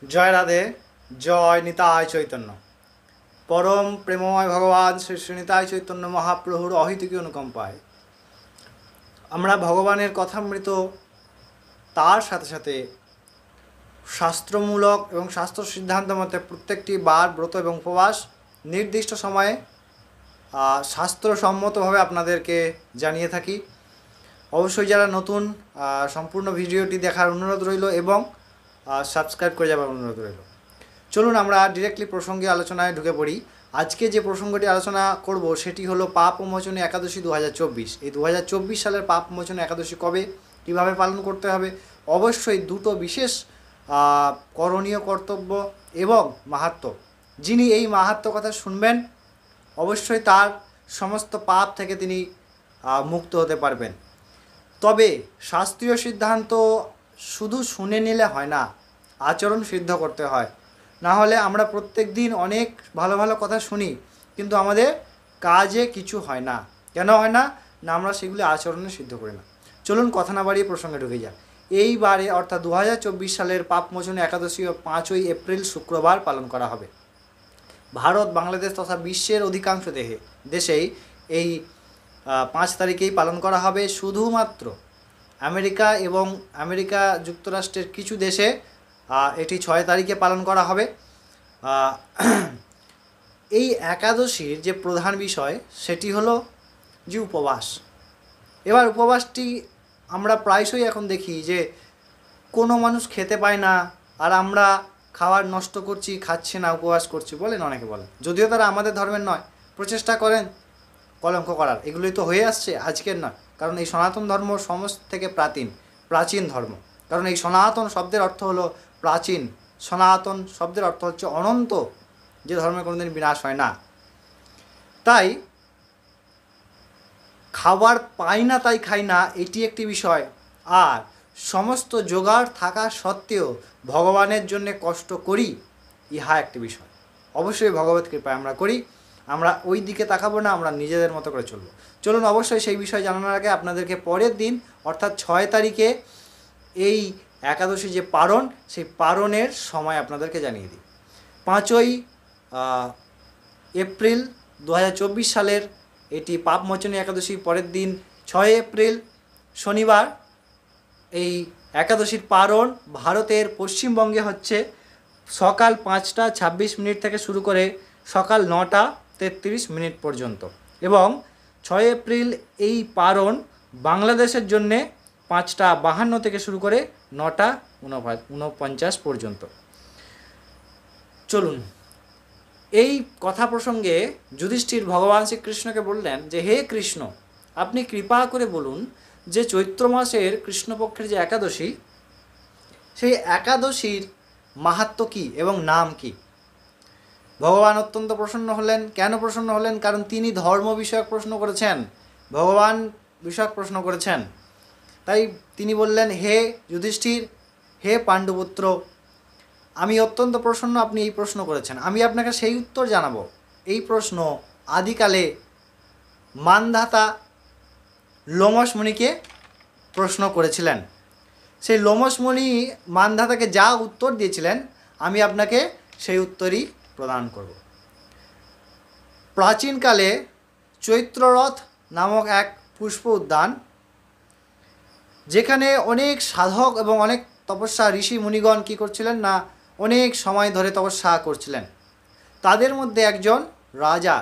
জয় রাধে। জয় নিতাই চৈতন্য। পরম প্রেমময় ভগবান শ্রী শ্রী নিতাই চৈতন্য মহাপ্রভুর অহেতুকী অনুকম্পায় আমরা ভগবানের কথামৃত, তার সাথে সাথে শাস্ত্রমূলক এবং শাস্ত্র সিদ্ধান্ত মতে প্রত্যেকটি বার ব্রত এবং উপবাস নির্দিষ্ট সময়ে শাস্ত্রসম্মতভাবে আপনাদেরকে জানিয়ে থাকি। অবশ্যই যারা নতুন, সম্পূর্ণ ভিডিওটি দেখার অনুরোধ রইল এবং সাবস্ক্রাইব করে যাবার অনুরোধ রইল। চলুন আমরা ডিরেক্টলি প্রসঙ্গে আলোচনায় ঢুকে পড়ি। আজকে যে প্রসঙ্গটি আলোচনা করব সেটি হলো পাপ মোচনী একাদশী 2024। এই 2024 সালের পাপ মোচনী একাদশী কবে, কীভাবে পালন করতে হবে, অবশ্যই দুটো বিশেষ করণীয় কর্তব্য এবং মাহাত্ম্য। যিনি এই মাহাত্ম্য কথা শুনবেন অবশ্যই তার সমস্ত পাপ থেকে তিনি মুক্ত হতে পারবেন। তবে শাস্ত্রীয় সিদ্ধান্ত শুধু শুনে নিলে হয় না, আচরণ সিদ্ধ করতে হয়। না হলে আমরা প্রত্যেক দিন অনেক ভালো ভালো কথা শুনি, কিন্তু আমাদের কাজে কিছু হয় না। কেন হয় না? না আমরা সেগুলি আচরণে সিদ্ধ করি না। চলুন কথা না বাড়িয়ে প্রসঙ্গে ঢুকে যাক। এইবারে অর্থাৎ 2024 সালের পাপমোচনী একাদশী 5ই এপ্রিল শুক্রবার পালন করা হবে। ভারত, বাংলাদেশ তথা বিশ্বের অধিকাংশ দেশেই এই 5 তারিখেই পালন করা হবে। শুধুমাত্র আমেরিকা এবং আমেরিকা যুক্তরাষ্ট্রের কিছু দেশে এটি 6 তারিখে পালন করা হবে। এই একাদশীর যে প্রধান বিষয় সেটি হলো যে উপবাস। এবার উপবাসটি আমরা প্রায়শই এখন দেখি যে কোনো মানুষ খেতে পায় না, আর আমরা খাবার নষ্ট করছি, খাচ্ছি না, উপবাস করছি বলেন, অনেকে বলেন। যদিও তারা আমাদের ধর্মের নয়, প্রচেষ্টা করেন কলঙ্ক করার। এগুলোই তো হয়ে আসছে, আজকের নয়। কারণ এই সনাতন ধর্ম সমস্ত থেকে প্রাচীন ধর্ম। কারণ এই সনাতন শব্দের অর্থ হলো প্রাচীন, সনাতন শব্দের অর্থ হচ্ছে অনন্ত, যে ধর্মে কোনোদিন বিনাশ হয় না। তাই খাবার পাই না তাই খাই না, এটি একটি বিষয়। আর সমস্ত জোগাড় থাকা সত্ত্বেও ভগবানের জন্য কষ্ট করি, ইহা একটি বিষয়। অবশ্যই ভগবত কৃপায় আমরা করি, আমরা ওই দিকে তাকাবো না, আমরা নিজেদের মতো করে চলবো। চলুন অবশ্যই সেই বিষয় জানানোর আগে আপনাদেরকে পরের দিন অর্থাৎ 6 তারিখে এই একাদশী যে পারণ, সেই পারণের সময় আপনাদেরকে জানিয়ে দিই। 5ই এপ্রিল 2024 সালের এটি পাপমোচনী একাদশী। পরের দিন 6 এপ্রিল শনিবার এই একাদশীর পারণ ভারতের পশ্চিমবঙ্গে হচ্ছে সকাল 5টা 26 মিনিট থেকে শুরু করে সকাল 9টা 33 মিনিট পর্যন্ত। এবং 6 এপ্রিল এই পারণ বাংলাদেশের জন্যে 5টা 52 থেকে শুরু করে 9টা 49 পর্যন্ত। চলুন, এই কথা প্রসঙ্গে যুধিষ্ঠির ভগবান শ্রীকৃষ্ণকে বললেন যে হে কৃষ্ণ, আপনি কৃপা করে বলুন যে চৈত্র মাসের কৃষ্ণপক্ষের যে একাদশী, সেই একাদশীর মাহাত্ম্য কী এবং নাম কি। ভগবান অত্যন্ত প্রসন্ন হলেন। কেন প্রসন্ন হলেন? কারণ তিনি ধর্ম বিষয়ক প্রশ্ন করেছেন, ভগবান বিষয়ক প্রশ্ন করেছেন। তাই তিনি বললেন, হে যুধিষ্ঠির, হে পাণ্ডুপুত্র, আমি অত্যন্ত প্রসন্ন আপনি এই প্রশ্ন করেছেন, আমি আপনাকে সেই উত্তর জানাবো। এই প্রশ্ন আদিকালে মানধাতা লোমশ মুনিকে প্রশ্ন করেছিলেন। সেই লোমশ মুনি মানধাতাকে যা উত্তর দিয়েছিলেন, আমি আপনাকে সেই উত্তরই প্রদান করব। প্রাচীনকালে চৈত্ররথ নামক এক পুষ্প উদ্যান, যেখানে অনেক সাধক এবং অনেক তপস্যা ঋষি মুনিগণ কী করছিলেন না, অনেক সময় ধরে তপস্যা করছিলেন। তাদের মধ্যে একজন রাজা,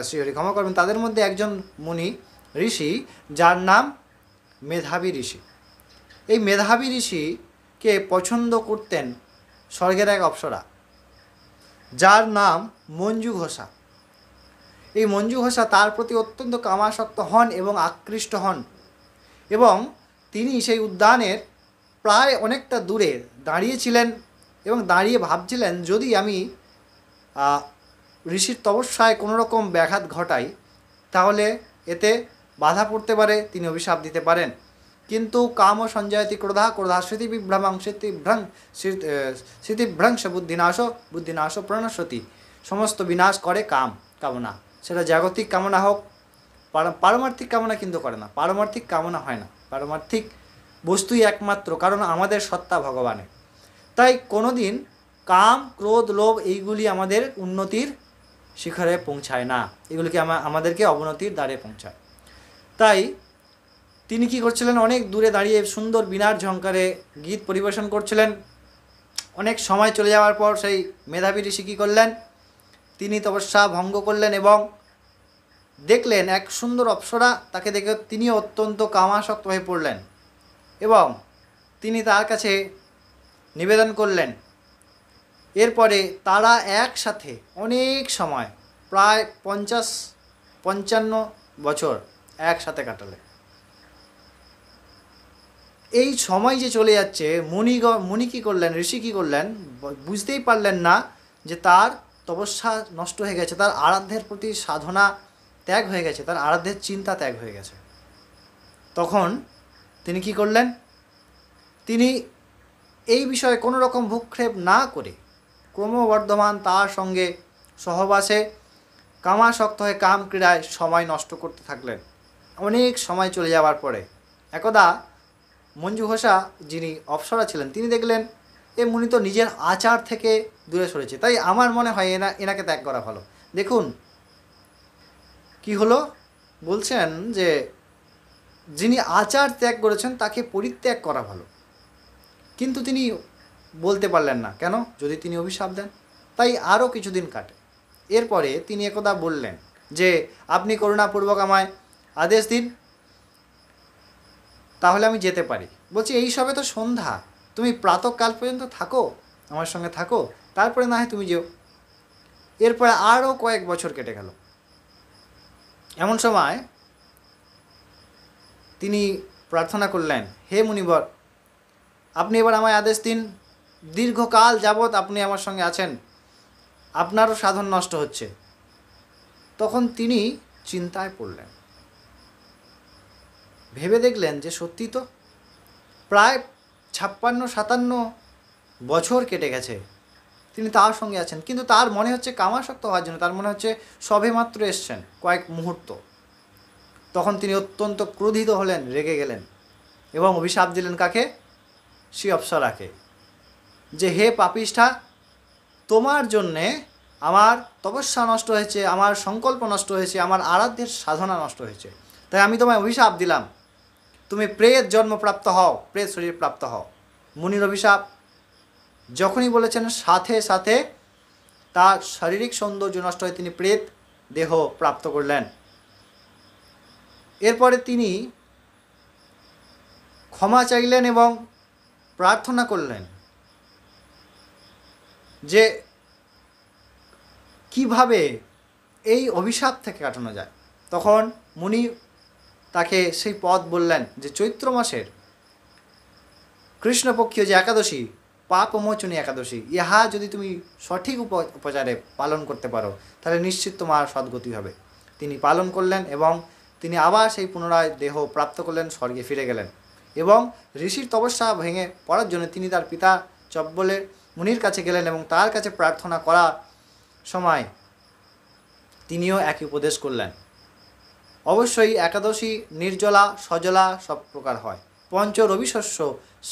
শ্রীহরি ক্ষমা করবেন, তাদের মধ্যে একজন মুনি ঋষি যার নাম মেধাবী ঋষি। এই মেধাবী ঋষিকে পছন্দ করতেন স্বর্গের এক অপ্সরা, যার নাম মঞ্জু ঘোষা। এই মঞ্জু ঘোষা তার প্রতি অত্যন্ত কামাসক্ত হন এবং আকৃষ্ট হন, এবং তিনি সেই উদ্যানের প্রায় অনেকটা দূরে দাঁড়িয়েছিলেন এবং দাঁড়িয়ে ভাবছিলেন, যদি আমি ঋষির তপস্যায় কোনো রকম ব্যাঘাত ঘটাই তাহলে এতে বাধা পড়তে পারে, তিনি অভিশাপ দিতে পারেন। কিন্তু কাম সঞ্জয়তি ক্রোধা, ক্রোধা স্মৃতিবিভ্রমাং, স্মৃতিভ্রংশ বুদ্ধিনাশ প্রণশ্যতি। সমস্ত বিনাশ করে কামনা, সেটা জাগতিক কামনা হোক, পারমার্থিক কামনা কিন্তু করে না। পারমার্থিক কামনা হয় না, পারমার্থিক বস্তুই একমাত্র, কারণ আমাদের সত্তা ভগবানের। তাই কোনো দিন কাম, ক্রোধ, লোভ এইগুলি আমাদের উন্নতির শিখরে পৌঁছায় না, এগুলিকে আমাদেরকে অবনতির দ্বারে পৌঁছায়। তাই তিনি কি করছিলেন, অনেক দূরে দাঁড়িয়ে সুন্দর বীণার ঝংকারে গীত পরিবেশন করছিলেন। অনেক সময় চলে যাওয়ার পর সেই মেধাবী ঋষি কী করলেন, তিনি তপস্যা ভঙ্গ করলেন এবং দেখলেন এক সুন্দর অপ্সরা, তাকে দেখে তিনি অত্যন্ত কামাসক্ত হয়ে পড়লেন এবং তিনি তার কাছে নিবেদন করলেন। এরপরে তারা একসাথে অনেক সময় প্রায় 50-55 বছর একসাথে কাটালেন। এই সময় যে চলে যাচ্ছে, মুনি কী করলেন, ঋষি কী করলেন, বুঝতেই পারলেন না যে তার তপস্যা নষ্ট হয়ে গেছে, তার আরাধ্যের প্রতি সাধনা ত্যাগ হয়ে গেছে, তার আরাধ্যের চিন্তা ত্যাগ হয়ে গেছে। তখন তিনি কি করলেন, তিনি এই বিষয়ে কোনো রকম ভূক্ষেপ না করে ক্রমবর্ধমান তার সঙ্গে সহবাসে কামাসক্ত হয়ে কাম ক্রীড়ায় সময় নষ্ট করতে থাকলেন। অনেক সময় চলে যাওয়ার পরে একদা মঞ্জু ঘোষা, যিনি অপ্সরা ছিলেন, তিনি দেখলেন এ মুনি তো নিজের আচার থেকে দূরে সরেছে, তাই আমার মনে হয় এনাকে ত্যাগ করা ভালো। দেখুন কি হলো, বলছেন যে যিনি আচার ত্যাগ করেছেন তাকে পরিত্যাগ করা ভালো, কিন্তু তিনি বলতে পারলেন না, কেন, যদি তিনি অভিশাপ দেন। তাই আরও কিছুদিন কাটে। এরপরে তিনি একদা বললেন যে আপনি করুণাপূর্বক আমায় আদেশ দিন, তাহলে আমি যেতে পারি। বলছি এই সবে তো সন্ধ্যা, তুমি প্রাতঃকাল পর্যন্ত থাকো, আমার সঙ্গে থাকো, তারপরে না হয় তুমি যেও। এরপরে আরও কয়েক বছর কেটে গেল। এমন সময় তিনি প্রার্থনা করলেন, হে মুনিবর, আপনি এবার আমায় আদেশ দিন, দীর্ঘকাল যাবৎ আপনি আমার সঙ্গে আছেন, আপনারও সাধন নষ্ট হচ্ছে। তখন তিনি চিন্তায় পড়লেন, ভেবে দেখলেন যে সত্যি তো প্রায় 56-57 বছর কেটে গেছে, তিনি তার সঙ্গে আছেন, কিন্তু তার মনে হচ্ছে কামাসক্ত হওয়ার জন্য, তার মনে হচ্ছে সবেমাত্র এসছেন কয়েক মুহূর্ত। তখন তিনি অত্যন্ত ক্রোধিত হলেন, রেগে গেলেন এবং অভিশাপ দিলেন কাকে, শ্রী অপ্সরাকে, যে হে পাপিষ্ঠা, তোমার জন্যে আমার তপস্যা নষ্ট হয়েছে, আমার সংকল্প নষ্ট হয়েছে, আমার আরাধ্যের সাধনা নষ্ট হয়েছে, তাই আমি তোমায় অভিশাপ দিলাম, তুমি প্রেত জন্মপ্রাপ্ত হও, প্রেত শরীর প্রাপ্ত হও। মুনির অভিশাপ যখনই বলেছেন, সাথে সাথে তার শারীরিক সৌন্দর্য নষ্ট হয়ে তিনি প্রেত দেহ প্রাপ্ত করলেন। এরপরে তিনি ক্ষমা চাইলেন এবং প্রার্থনা করলেন যে কিভাবে এই অভিশাপ থেকে কাটানো যায়। তখন মুনি তাকে সেই পথ বললেন যে চৈত্র মাসের কৃষ্ণপক্ষীয় যে একাদশী, পাপমোচনী একাদশী, ইহা যদি তুমি সঠিক উপচারে পালন করতে পারো তাহলে নিশ্চিত তোমার সদ্গতি হবে। তিনি পালন করলেন এবং তিনি আবার সেই পুনরায় দেহ প্রাপ্ত করলেন, স্বর্গে ফিরে গেলেন এবং ঋষির তপস্যা ভেঙে পড়ার জন্য তিনি তার পিতা চব্বলের মুনির কাছে গেলেন এবং তার কাছে প্রার্থনা করার সময় তিনিও একই উপদেশ করলেন। অবশ্যই একাদশী নির্জলা সজলা সব প্রকার হয়, পঞ্চ রবিশস্য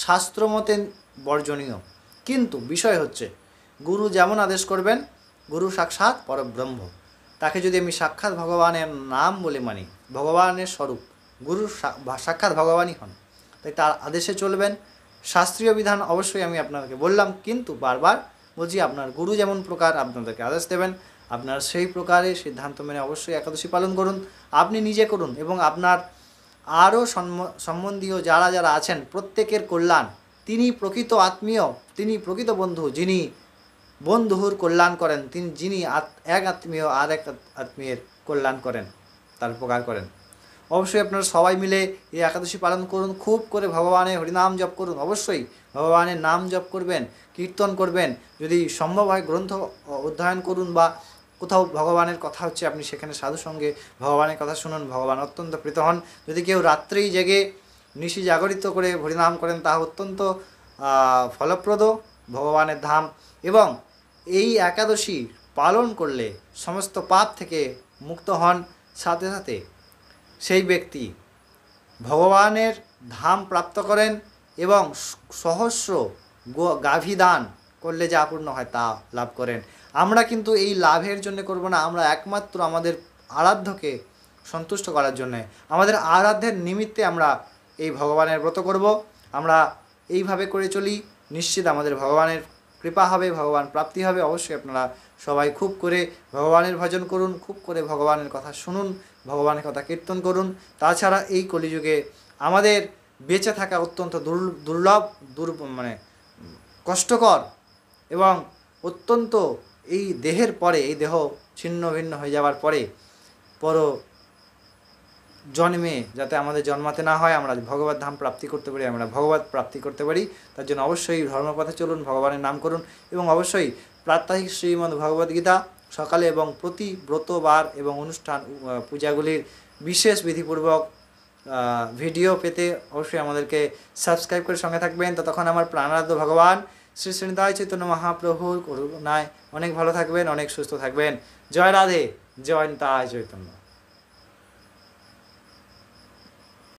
শাস্ত্রমতে বর্জনীয়, কিন্তু বিষয় হচ্ছে গুরু যেমন আদেশ করবেন, গুরু সাক্ষাৎ পরব্রহ্ম, তাকে যদি আমি সাক্ষাৎ ভগবানের নাম বলে মানি, ভগবানের স্বরূপ, গুরু সাক্ষাৎ ভগবানই হন, তাই তার আদেশে চলবেন। শাস্ত্রীয় বিধান অবশ্যই আমি আপনাদেরকে বললাম, কিন্তু বারবার বলছি আপনার গুরু যেমন প্রকার আপনাদেরকে আদেশ দেবেন, আপনার সেই প্রকারে সিদ্ধান্ত মেনে অবশ্যই একাদশী পালন করুন, আপনি নিজে করুন এবং আপনার আরও সম্বন্ধীয় যারা যারা আছেন প্রত্যেকের কল্যাণ, তিনি প্রকৃত আত্মীয়, তিনি প্রকৃত বন্ধু, যিনি বন্ধুর কল্যাণ করেন, যিনি এক আত্মীয় আর এক আত্মীয়ের কল্যাণ করেন, তার উপকার করেন। অবশ্যই আপনারা সবাই মিলে এই একাদশী পালন করুন, খুব করে ভগবানের হরিনাম জপ করুন, অবশ্যই ভগবানের নাম জপ করবেন, কীর্তন করবেন, যদি সম্ভব হয় গ্রন্থ অধ্যয়ন করুন বা কোথাও ভগবানের কথা হচ্ছে আপনি সেখানে সাধু সঙ্গে ভগবানের কথা শুনুন, ভগবান অত্যন্ত প্রীত হন। যদি কেউ রাত্রেই জেগে নিশি জাগরিত করে হরিনাম করেন তা অত্যন্ত ফলপ্রদ, ভগবানের ধাম। এবং এই একাদশী পালন করলে সমস্ত পাপ থেকে মুক্ত হন, সাথে সাথে সেই ব্যক্তি ভগবানের ধাম প্রাপ্ত করেন এবং সহস্র গাভী দান করলে যা পূর্ণ হয় তা লাভ করেন। আমরা কিন্তু এই লাভের জন্য করব না, আমরা একমাত্র আমাদের আরাধ্যকে সন্তুষ্ট করার জন্যে, আমাদের আরাধ্যের নিমিত্তে আমরা এই ভগবানের ব্রত করব। আমরা এইভাবে করে চলি, নিশ্চিত আমাদের ভগবানের কৃপা হবে, ভগবান প্রাপ্তি হবে। অবশ্যই আপনারা সবাই খুব করে ভগবানের ভজন করুন, খুব করে ভগবানের কথা শুনুন, ভগবানের কথা কীর্তন করুন। তাছাড়া এই কলিযুগে আমাদের বেঁচে থাকা অত্যন্ত দুর্লভ, মানে কষ্টকর এবং অত্যন্ত, এই দেহের পরে, এই দেহ ছিন্ন ভিন্ন হয়ে যাওয়ার পরে পর জন্মে যাতে আমাদের জন্মাতে না হয়, আমরা ভগবত ধাম প্রাপ্তি করতে পারি, আমরা ভগবত প্রাপ্তি করতে পারি, তার জন্য অবশ্যই ধর্মপথে চলুন, ভগবানের নাম করুন এবং অবশ্যই প্রাত্যহিক শ্রীমদ্ ভগবদ্গীতা সকালে এবং প্রতি ব্রতবার এবং অনুষ্ঠান পূজাগুলির বিশেষ বিধিপূর্বক ভিডিও পেতে অবশ্যই আমাদেরকে সাবস্ক্রাইব করে সঙ্গে থাকবেন। ততক্ষণ আমার প্রাণারাধ্য ভগবান শ্রী শ্রীনিতাই চৈতন্য মহাপ্রভুর করুণায় অনেক ভালো থাকবেন, অনেক সুস্থ থাকবেন। জয় রাধে, জয় নিতাই চৈতন্য।